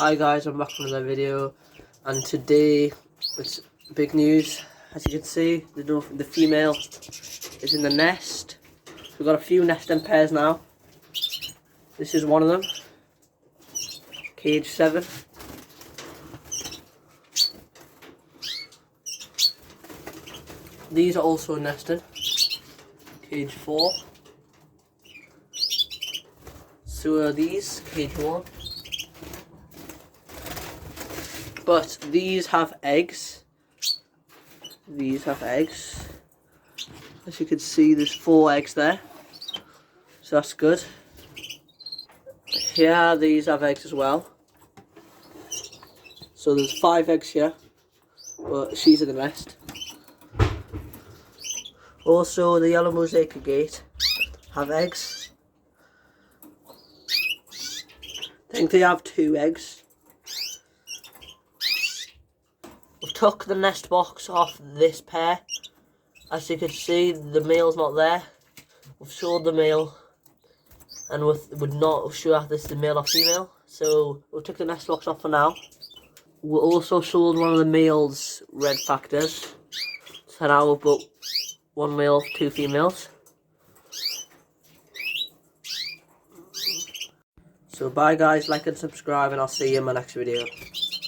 Hi guys, I'm back with another video, and today it's big news. As you can see, the female is in the nest. We've got a few nesting pairs now. This is one of them, cage 7. These are also nesting, cage 4. So are these, cage 1. But these have eggs. These have eggs. As you can see, there's 4 eggs there. So that's good. Here, these have eggs as well. So there's 5 eggs here. But she's in the nest. Also, the yellow mosaic agate have eggs. I think they have 2 eggs. We've took the nest box off this pair. As you can see, the male's not there. We've showed the male, and we're not sure if this is the male or female. So we took the nest box off for now. We also sold one of the male's red factors. So now we've got 1 male, 2 females. So bye guys, like and subscribe, and I'll see you in my next video.